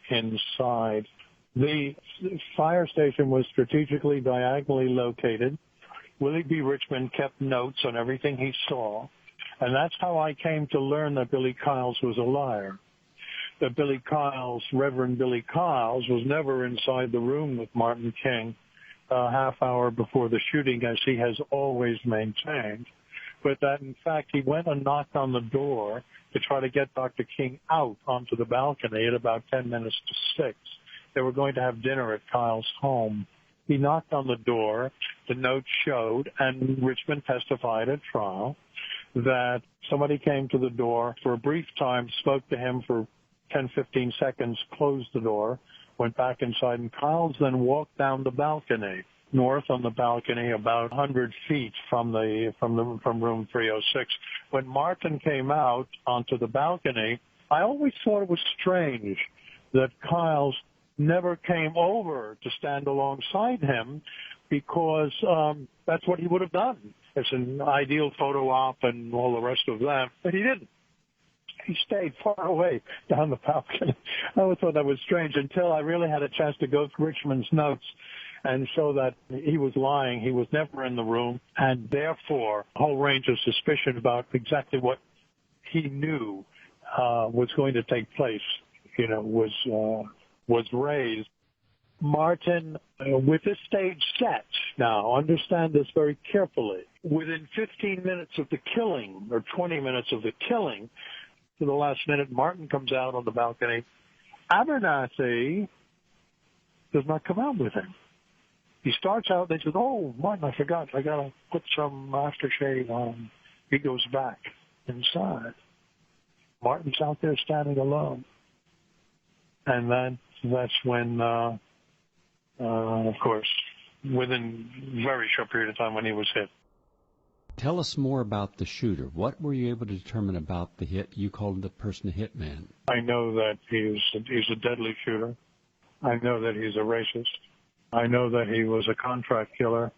inside. The fire station was strategically diagonally located. Willie B. Richmond kept notes on everything he saw. And that's how I came to learn that Billy Kyles was a liar. That Reverend Billy Kyles, was never inside the room with Martin King a half hour before the shooting, as he has always maintained, but that, in fact, he went and knocked on the door to try to get Dr. King out onto the balcony at about 10 minutes to 6. They were going to have dinner at Kyle's home. He knocked on the door, the note showed, and Richmond testified at trial that somebody came to the door for a brief time, spoke to him for 10, 15 seconds, closed the door, went back inside, and Kyles then walked down the balcony, north on the balcony, about 100 feet from room 306. When Martin came out onto the balcony, I always thought it was strange that Kyles never came over to stand alongside him, because that's what he would have done. It's an ideal photo op and all the rest of that, but he didn't. He stayed far away down the balcony. I always thought that was strange until I really had a chance to go through Richmond's notes and show that he was lying. He was never in the room, and therefore a whole range of suspicion about exactly what he knew was going to take place, was raised. Martin, with this stage set, now understand this very carefully, within 15 minutes of the killing, or 20 minutes of the killing, to the last minute, Martin comes out on the balcony. Abernathy does not come out with him. He starts out, they said, "Oh, Martin, I forgot. I got to put some aftershave on." He goes back inside. Martin's out there standing alone. And then that's when, of course, within a very short period of time when he was hit. Tell us more about the shooter. What were you able to determine about the hit? You called the person a hitman. I know that he's a deadly shooter. I know that he's a racist. I know that he was a contract killer.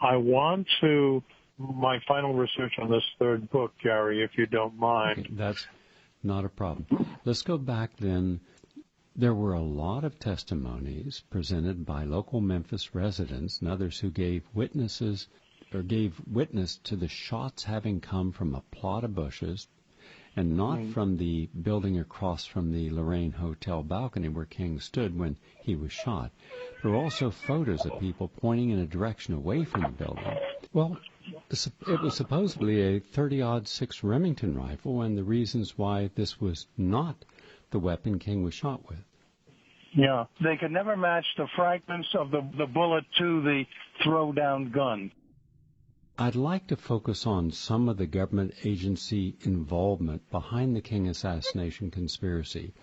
I want to, my final research on this third book, Gary, if you don't mind. Okay, that's not a problem. Let's go back then. There were a lot of testimonies presented by local Memphis residents and others who gave witness to the shots having come from a plot of bushes and not from the building across from the Lorraine Hotel balcony where King stood when he was shot. There were also photos of people pointing in a direction away from the building. Well, it was supposedly a .30-06 Remington rifle, and the reasons why this was not the weapon King was shot with. Yeah, they could never match the fragments of the bullet to the throw-down gun. I'd like to focus on some of the government agency involvement behind the King assassination conspiracy.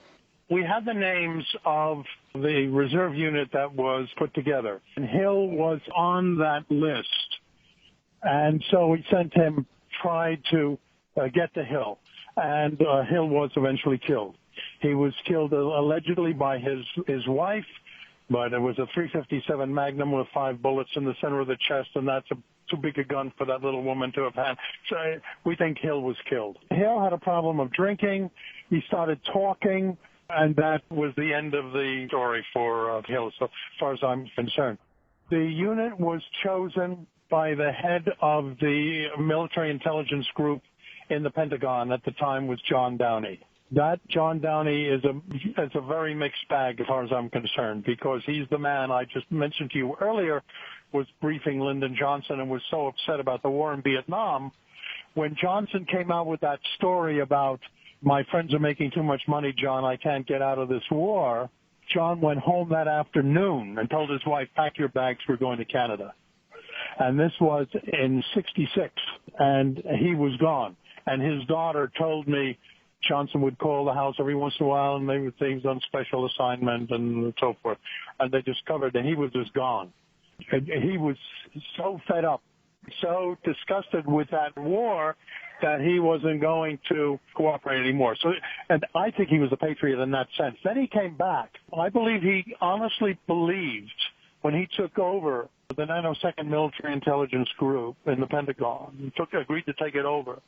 We had the names of the reserve unit that was put together, and Hill was on that list. And so we sent him, tried to get to Hill, and Hill was eventually killed. He was killed allegedly by his wife, but it was a .357 Magnum with 5 bullets in the center of the chest, and that's too big a gun for that little woman to have had. So we think Hill was killed. Hill had a problem of drinking. He started talking, and that was the end of the story for Hill, so far as I'm concerned. The unit was chosen by the head of the military intelligence group in the Pentagon at the time was John Downey. That John Downey is a very mixed bag as far as I'm concerned, because he's the man I just mentioned to you earlier was briefing Lyndon Johnson and was so upset about the war in Vietnam. When Johnson came out with that story about, "My friends are making too much money, John, I can't get out of this war," John went home that afternoon and told his wife, "Pack your bags, we're going to Canada." And this was in '66, and he was gone. And his daughter told me Johnson would call the house every once in a while, and they would things on special assignment and so forth. And they discovered that he was just gone. And he was so fed up, so disgusted with that war that he wasn't going to cooperate anymore. So, and I think he was a patriot in that sense. Then he came back. I believe he honestly believed when he took over the 902nd Military Intelligence Group in the Pentagon, agreed to take it over,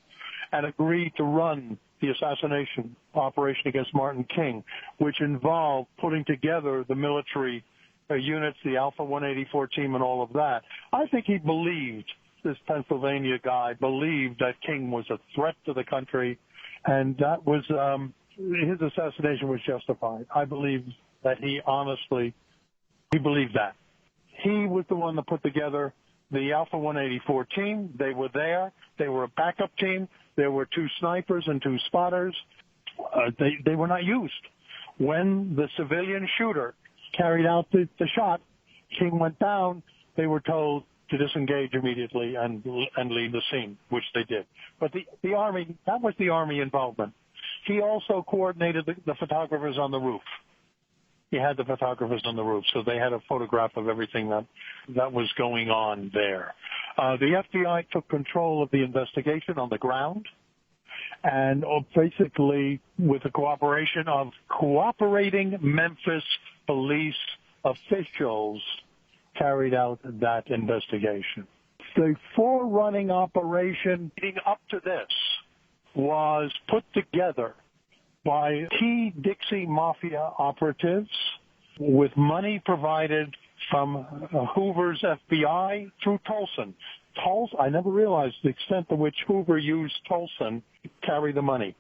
and agreed to run the assassination operation against Martin King, which involved putting together the military units, the Alpha 184 team, and all of that. I think he believed, this Pennsylvania guy believed that King was a threat to the country, and that was his assassination was justified. I believe that he believed that. He was the one that put together the Alpha 184 team. They were there. They were a backup team. There were 2 snipers and 2 spotters. They were not used. When the civilian shooter carried out the shot, King went down, they were told to disengage immediately and leave the scene, which they did. But the Army, that was the Army involvement. He also coordinated the photographers on the roof. He had the photographers on the roof, so they had a photograph of everything that was going on there. The FBI took control of the investigation on the ground, and basically with the cooperation of cooperating Memphis police officials carried out that investigation. The forerunning operation leading up to this was put together by key Dixie Mafia operatives with money provided from Hoover's FBI through Tolson. I never realized the extent to which Hoover used Tolson to carry the money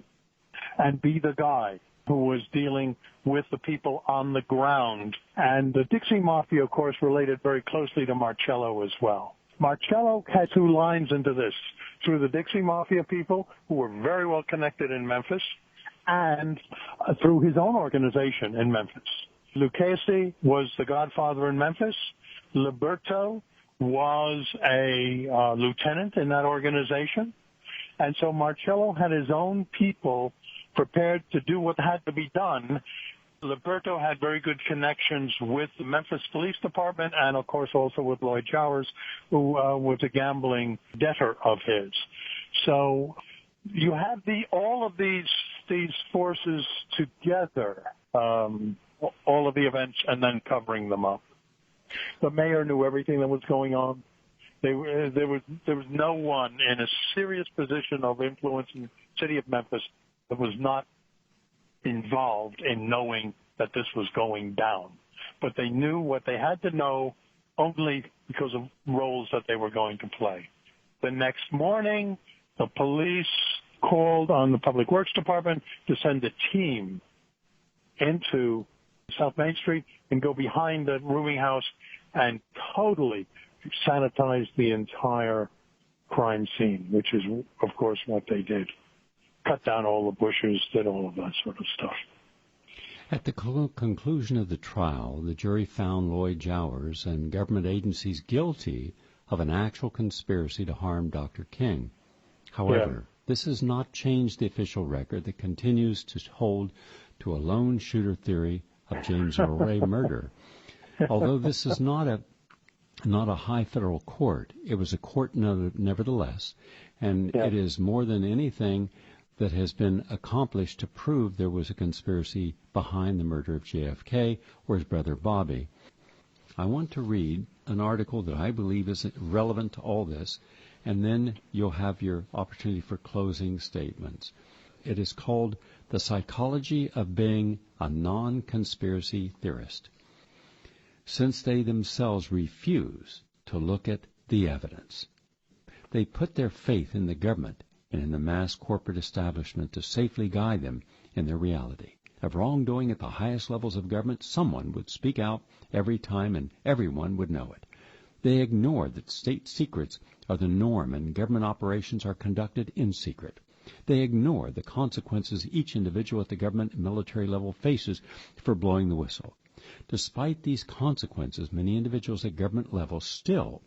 and be the guy who was dealing with the people on the ground. And the Dixie Mafia, of course, related very closely to Marcello as well. Marcello had two lines into this, through the Dixie Mafia people, who were very well connected in Memphis, and through his own organization in Memphis. Lucchese was the godfather in Memphis. Liberto was a lieutenant in that organization. And so Marcello had his own people prepared to do what had to be done. Liberto had very good connections with the Memphis Police Department and, of course, also with Lloyd Jowers, who was a gambling debtor of his. So you have all of these forces together, all of the events, and then covering them up. The mayor knew everything that was going on. There was no one in a serious position of influence in the city of Memphis that was not involved in knowing that this was going down. But they knew what they had to know only because of roles that they were going to play. The next morning, the police called on the Public Works Department to send a team into South Main Street and go behind the rooming house and totally sanitize the entire crime scene, which is, of course, what they did. Cut down all the bushes, did all of that sort of stuff. At the conclusion of the trial, the jury found Lloyd Jowers and government agencies guilty of an actual conspiracy to harm Dr. King. However, this has not changed the official record that continues to hold to a lone shooter theory of James Earl Ray murder. Although this is not a high federal court, it was a court nevertheless, and it is more than anything that has been accomplished to prove there was a conspiracy behind the murder of JFK or his brother Bobby. I want to read an article that I believe is relevant to all this, and then you'll have your opportunity for closing statements. It is called The Psychology of Being a Non-Conspiracy Theorist. Since they themselves refuse to look at the evidence, they put their faith in the government and in the mass corporate establishment to safely guide them in their reality. Of wrongdoing at the highest levels of government, someone would speak out every time and everyone would know it. They ignore that state secrets are the norm and government operations are conducted in secret. They ignore the consequences each individual at the government and military level faces for blowing the whistle. Despite these consequences, many individuals at government level still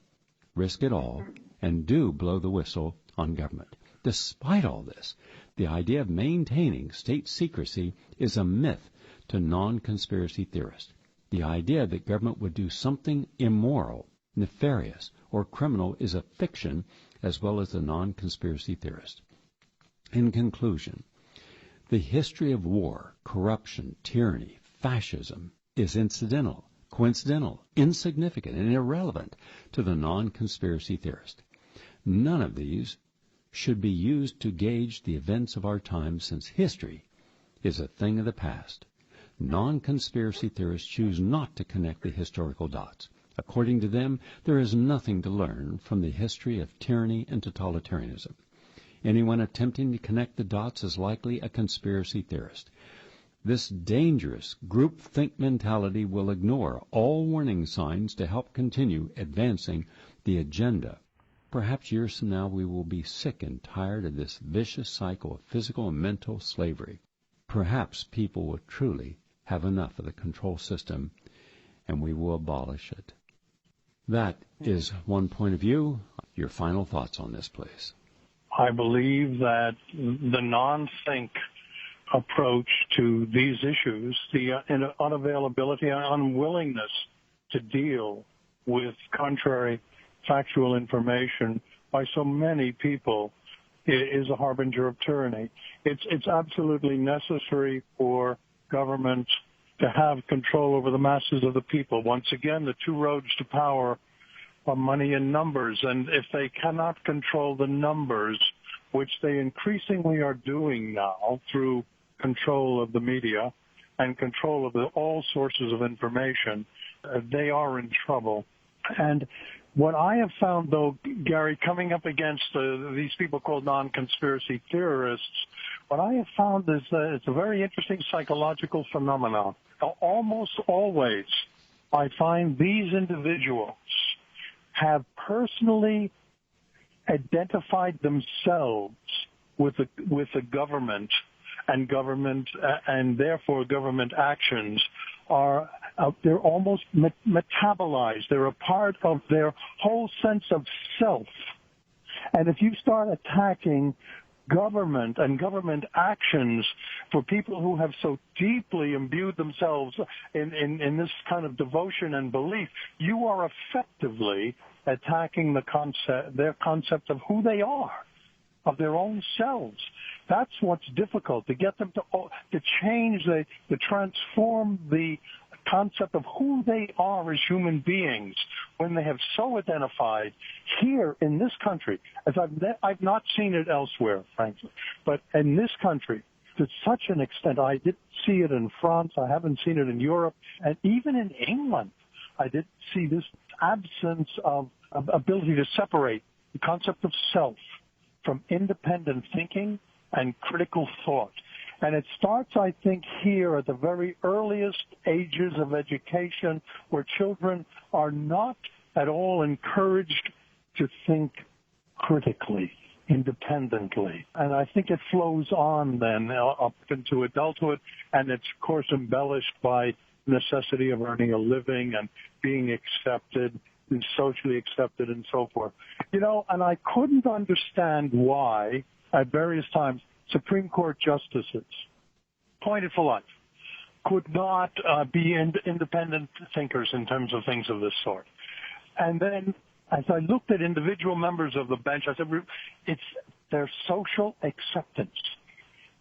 risk it all and do blow the whistle on government. Despite all this, the idea of maintaining state secrecy is a myth to non-conspiracy theorists. The idea that government would do something immoral, nefarious, or criminal is a fiction as well as the non-conspiracy theorist. In conclusion, the history of war, corruption, tyranny, fascism is incidental, coincidental, insignificant, and irrelevant to the non-conspiracy theorist. None of these should be used to gauge the events of our time, since history is a thing of the past. Non-conspiracy theorists choose not to connect the historical dots. According to them, there is nothing to learn from the history of tyranny and totalitarianism. Anyone attempting to connect the dots is likely a conspiracy theorist. This dangerous groupthink mentality will ignore all warning signs to help continue advancing the agenda. Perhaps years from now we will be sick and tired of this vicious cycle of physical and mental slavery. Perhaps people will truly have enough of the control system and we will abolish it. That is one point of view. Your final thoughts on this, please. I believe that the non-think approach to these issues, the unavailability and unwillingness to deal with contrary factual information by so many people, is a harbinger of tyranny. It's absolutely necessary for government to have control over the masses of the people. Once again, the two roads to power are money and numbers, and if they cannot control the numbers, which they increasingly are doing now through control of the media and control of all sources of information, they are in trouble. And what I have found, though, Gary, coming up against these people called non-conspiracy theorists, what I have found is that it's a very interesting psychological phenomenon. Almost always, I find these individuals have personally identified themselves with the government, and therefore government actions are they're almost metabolized. They're a part of their whole sense of self. And if you start attacking government and government actions for people who have so deeply imbued themselves in this kind of devotion and belief, you are effectively attacking their concept of who they are, of their own selves. That's what's difficult, to get them to change, to transform the concept of who they are as human beings when they have so identified here in this country, as I've not seen it elsewhere, frankly, but in this country, to such an extent. I didn't see it in France. I haven't seen it in Europe. And even in England, I didn't see this absence of ability to separate the concept of self from independent thinking and critical thought. And it starts, I think, here at the very earliest ages of education, where children are not at all encouraged to think critically, independently. And I think it flows on then up into adulthood, and it's, of course, embellished by necessity of earning a living and being accepted and socially accepted and so forth. You know, and I couldn't understand why, at various times, Supreme Court justices, appointed for life, could not be independent thinkers in terms of things of this sort. And then, as I looked at individual members of the bench, I said, it's their social acceptance.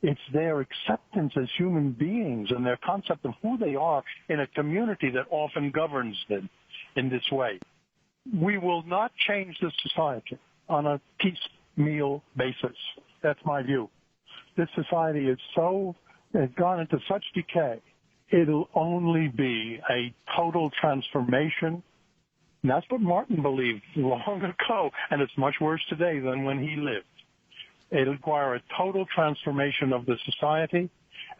It's their acceptance as human beings and their concept of who they are in a community that often governs them in this way. We will not change this society on a piecemeal basis. That's my view. This society has gone into such decay, it'll only be a total transformation. And that's what Martin believed long ago, and it's much worse today than when he lived. It'll require a total transformation of the society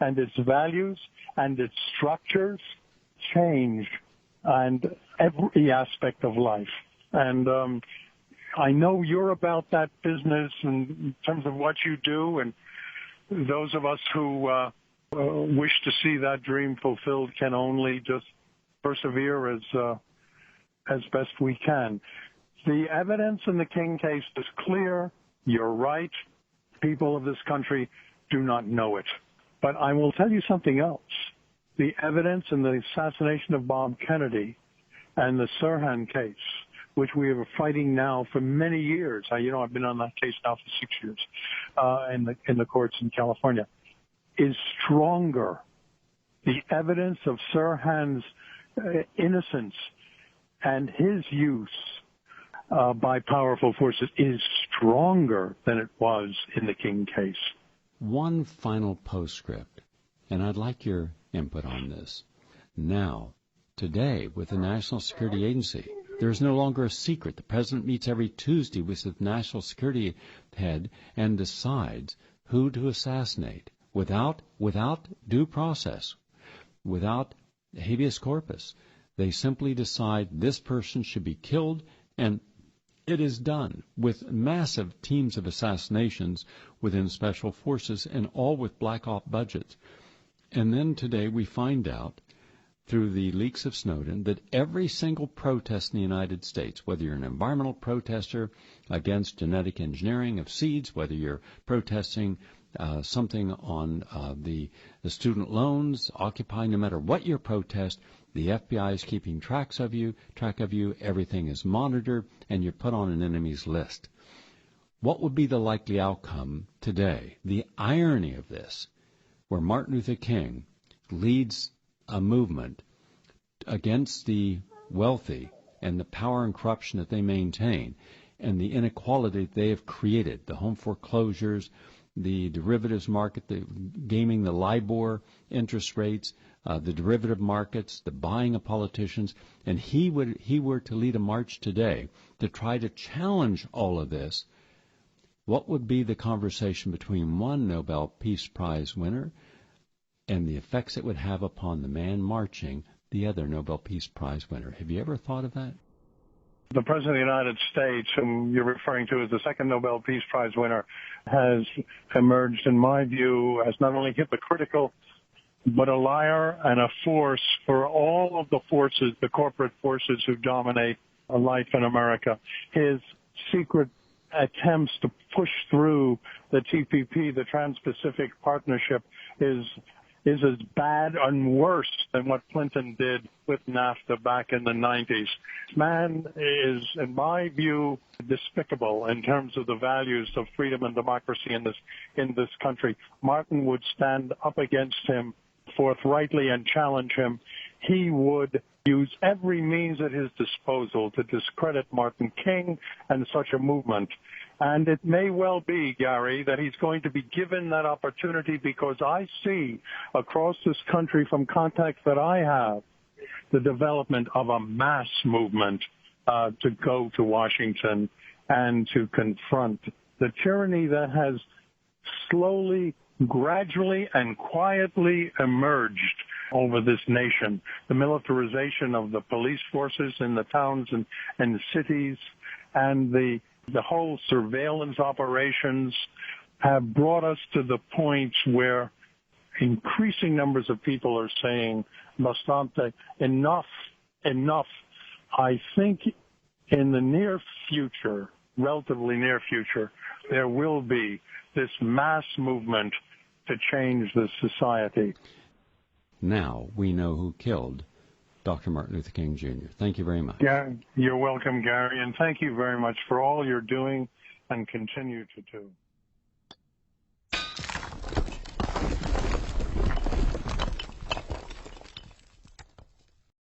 and its values and its structures change and every aspect of life. And I know you're about that business in terms of what you do, and those of us who wish to see that dream fulfilled can only just persevere as best we can. The evidence in the King case is clear. You're right. People of this country do not know it. But I will tell you something else. The evidence in the assassination of Bob Kennedy and the Sirhan case, which we are fighting now for many years. I've been on that case now for 6 years in the courts in California, is stronger. The evidence of Sirhan's innocence and his use by powerful forces is stronger than it was in the King case. One final postscript, and I'd like your input on this. Now, today, with the National Security Agency, there is no longer a secret. The President meets every Tuesday with the National Security head and decides who to assassinate without due process, without habeas corpus. They simply decide this person should be killed, and it is done with massive teams of assassinations within special forces and all with black op budgets. And then today we find out through the leaks of Snowden that every single protest in the United States, whether you're an environmental protester against genetic engineering of seeds, whether you're protesting something on the student loans, Occupy, no matter what your protest, the FBI is keeping track of you, everything is monitored, and you're put on an enemy's list. what would be the likely outcome today? The irony of this, where Martin Luther King leads a movement against the wealthy and the power and corruption that they maintain and the inequality they have created, the home foreclosures, the derivatives market, the gaming, the LIBOR interest rates, the derivative markets, the buying of politicians, and he were to lead a march today to try to challenge all of this. What would be the conversation between one Nobel Peace Prize winner and the effects it would have upon the man marching, the other Nobel Peace Prize winner? Have you ever thought of that? The President of the United States, whom you're referring to as the second Nobel Peace Prize winner, has emerged, in my view, as not only hypocritical, but a liar and a force for all of the forces, the corporate forces who dominate life in America. His secret attempts to push through the TPP, the Trans-Pacific Partnership, is as bad and worse than what Clinton did with NAFTA back in the 90s. Man is, in my view, despicable in terms of the values of freedom and democracy in this country. Martin would stand up against him forthrightly and challenge him. He would use every means at his disposal to discredit Martin King and such a movement. And it may well be, Gary, that he's going to be given that opportunity, because I see across this country from contacts that I have the development of a mass movement to go to Washington and to confront the tyranny that has slowly, gradually, and quietly emerged over this nation. The militarization of the police forces in the towns and cities, and the whole surveillance operations have brought us to the point where increasing numbers of people are saying, bastante, enough. I think in the near future, relatively near future, there will be this mass movement to change this society. Now we know who killed Dr. Martin Luther King Jr. Thank you very much. Yeah, you're welcome, Gary, and thank you very much for all you're doing and continue to do.